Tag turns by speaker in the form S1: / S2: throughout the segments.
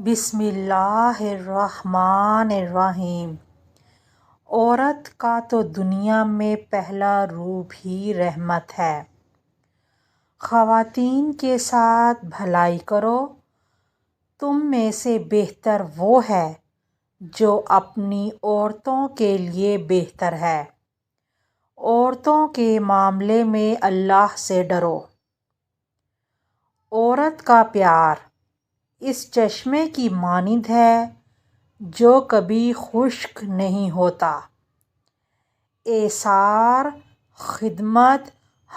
S1: بسم اللہ الرحمن الرحیم۔ عورت کا تو دنیا میں پہلا روپ ہی رحمت ہے۔ خواتین کے ساتھ بھلائی کرو، تم میں سے بہتر وہ ہے جو اپنی عورتوں کے لیے بہتر ہے۔ عورتوں کے معاملے میں اللہ سے ڈرو۔ عورت کا پیار اس چشمے کی مانند ہے جو کبھی خشک نہیں ہوتا۔ ایثار، خدمت،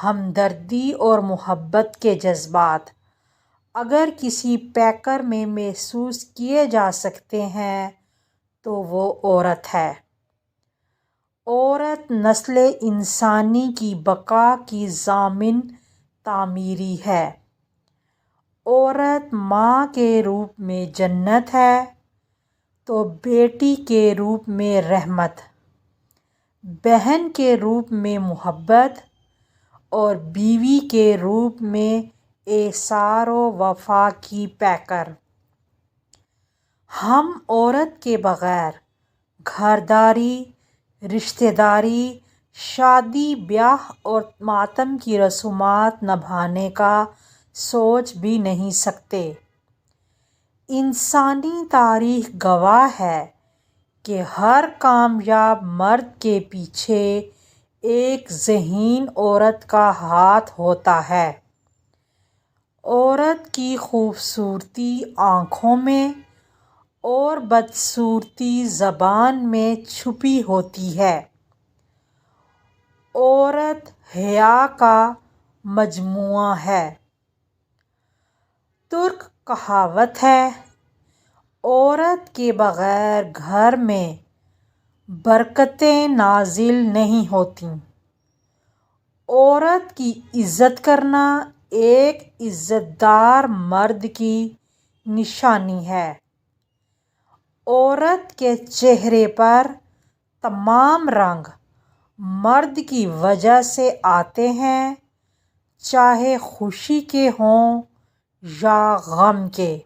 S1: ہمدردی اور محبت کے جذبات اگر کسی پیکر میں محسوس کیے جا سکتے ہیں تو وہ عورت ہے۔ عورت نسل انسانی کی بقا کی ضامن تعمیری ہے۔ عورت ماں کے روپ میں جنت ہے تو بیٹی کے روپ میں رحمت، بہن کے روپ میں محبت اور بیوی کے روپ میں ایثار و وفا کی پیکر۔ ہم عورت کے بغیر گھرداری، رشتہ داری، شادی بیاہ اور ماتم کی رسومات نبھانے کا سوچ بھی نہیں سکتے۔ انسانی تاریخ گواہ ہے کہ ہر کامیاب مرد کے پیچھے ایک ذہین عورت کا ہاتھ ہوتا ہے۔ عورت کی خوبصورتی آنکھوں میں اور بدصورتی زبان میں چھپی ہوتی ہے۔ عورت حیا کا مجموعہ ہے۔ ترک کہاوت ہے، عورت کے بغیر گھر میں برکتیں نازل نہیں ہوتیں۔ عورت کی عزت کرنا ایک عزت دار مرد کی نشانی ہے۔ عورت کے چہرے پر تمام رنگ مرد کی وجہ سے آتے ہیں، چاہے خوشی کے ہوں یا غم کے۔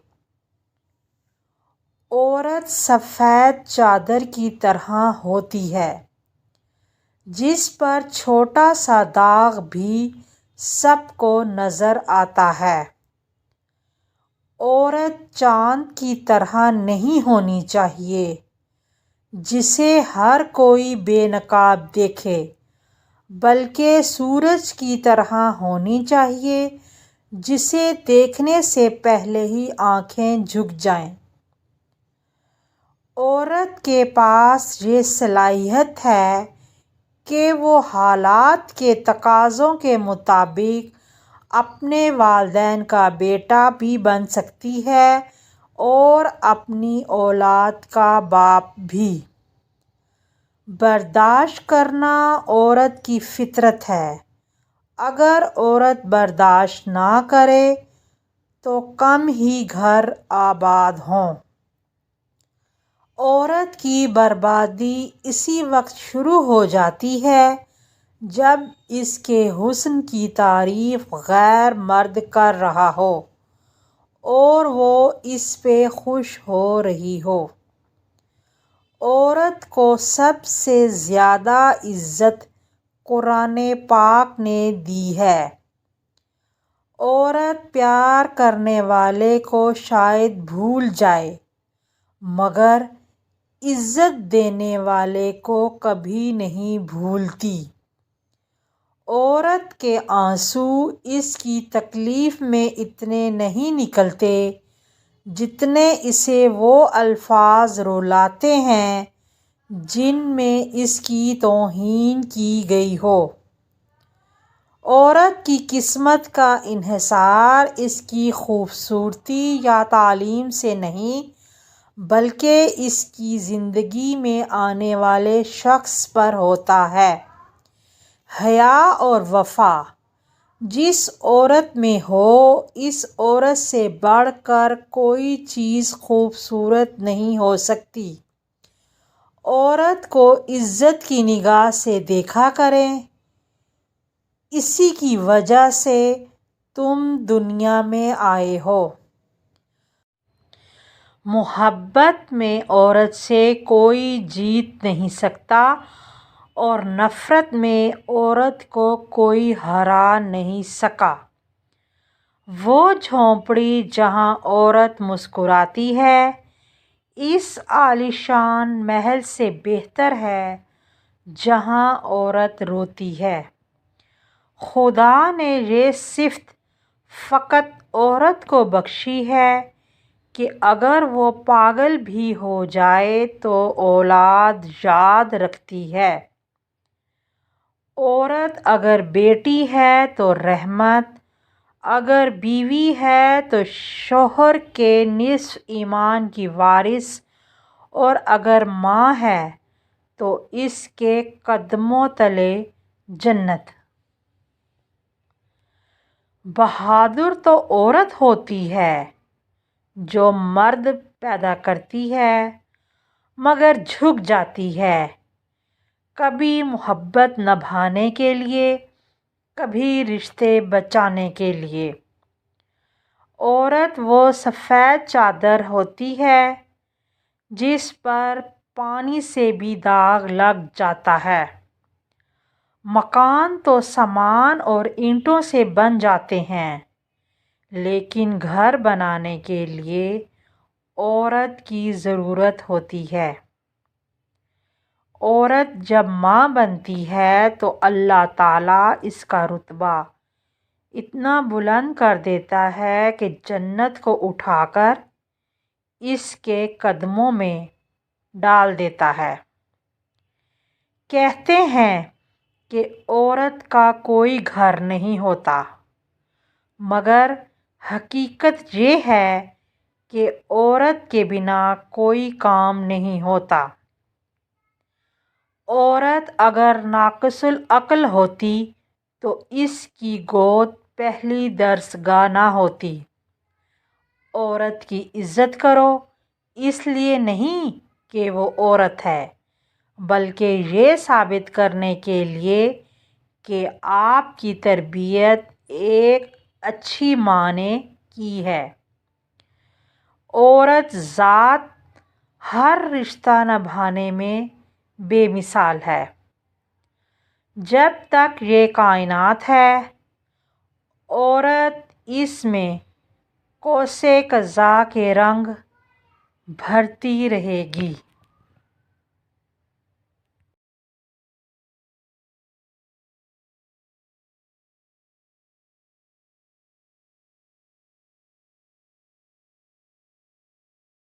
S1: عورت سفید چادر کی طرح ہوتی ہے جس پر چھوٹا سا داغ بھی سب کو نظر آتا ہے۔ عورت چاند کی طرح نہیں ہونی چاہیے جسے ہر کوئی بے نقاب دیکھے، بلکہ سورج کی طرح ہونی چاہیے جسے دیکھنے سے پہلے ہی آنکھیں جھک جائیں۔ عورت کے پاس یہ صلاحیت ہے کہ وہ حالات کے تقاضوں کے مطابق اپنے والدین کا بیٹا بھی بن سکتی ہے اور اپنی اولاد کا باپ بھی۔ برداشت کرنا عورت کی فطرت ہے۔ اگر عورت برداشت نہ کرے تو کم ہی گھر آباد ہوں۔ عورت کی بربادی اسی وقت شروع ہو جاتی ہے جب اس کے حسن کی تعریف غیر مرد کر رہا ہو اور وہ اس پہ خوش ہو رہی ہو۔ عورت کو سب سے زیادہ عزت قرآن پاک نے دی ہے۔ عورت پیار کرنے والے کو شاید بھول جائے مگر عزت دینے والے کو کبھی نہیں بھولتی۔ عورت کے آنسو اس کی تکلیف میں اتنے نہیں نکلتے جتنے اسے وہ الفاظ رلاتے ہیں جن میں اس کی توہین کی گئی ہو۔ عورت کی قسمت کا انحصار اس کی خوبصورتی یا تعلیم سے نہیں بلکہ اس کی زندگی میں آنے والے شخص پر ہوتا ہے۔ حیا اور وفا جس عورت میں ہو، اس عورت سے بڑھ کر کوئی چیز خوبصورت نہیں ہو سکتی۔ عورت کو عزت کی نگاہ سے دیکھا کریں، اسی کی وجہ سے تم دنیا میں آئے ہو۔ محبت میں عورت سے کوئی جیت نہیں سکتا اور نفرت میں عورت کو کوئی ہرا نہیں سکا۔ وہ جھونپڑی جہاں عورت مسکراتی ہے اس عالیشان محل سے بہتر ہے جہاں عورت روتی ہے۔ خدا نے یہ صفت فقط عورت کو بخشی ہے کہ اگر وہ پاگل بھی ہو جائے تو اولاد یاد رکھتی ہے۔ عورت اگر بیٹی ہے تو رحمت، اگر بیوی ہے تو شوہر کے نصف ایمان کی وارث اور اگر ماں ہے تو اس کے قدموں تلے جنت۔ بہادر تو عورت ہوتی ہے جو مرد پیدا کرتی ہے مگر جھک جاتی ہے، کبھی محبت نبھانے کے لیے، کبھی رشتے بچانے کے لیے۔ عورت وہ سفید چادر ہوتی ہے جس پر پانی سے بھی داغ لگ جاتا ہے۔ مکان تو سامان اور اینٹوں سے بن جاتے ہیں لیکن گھر بنانے کے لیے عورت کی ضرورت ہوتی ہے۔ عورت جب ماں بنتی ہے تو اللہ تعالیٰ اس کا رتبہ اتنا بلند کر دیتا ہے کہ جنت کو اٹھا کر اس کے قدموں میں ڈال دیتا ہے۔ کہتے ہیں کہ عورت کا کوئی گھر نہیں ہوتا، مگر حقیقت یہ ہے کہ عورت کے بنا کوئی کام نہیں ہوتا۔ عورت اگر ناقص العقل ہوتی تو اس کی گود پہلی درسگاہ نہ ہوتی۔ عورت کی عزت کرو اس لیے نہیں کہ وہ عورت ہے، بلکہ یہ ثابت کرنے کے لیے کہ آپ کی تربیت ایک اچھی ماں نے کی ہے۔ عورت ذات ہر رشتہ نبھانے میں بے مثال ہے۔ جب تک یہ کائنات ہے عورت اس میں قوس قزح کے رنگ بھرتی رہے گی۔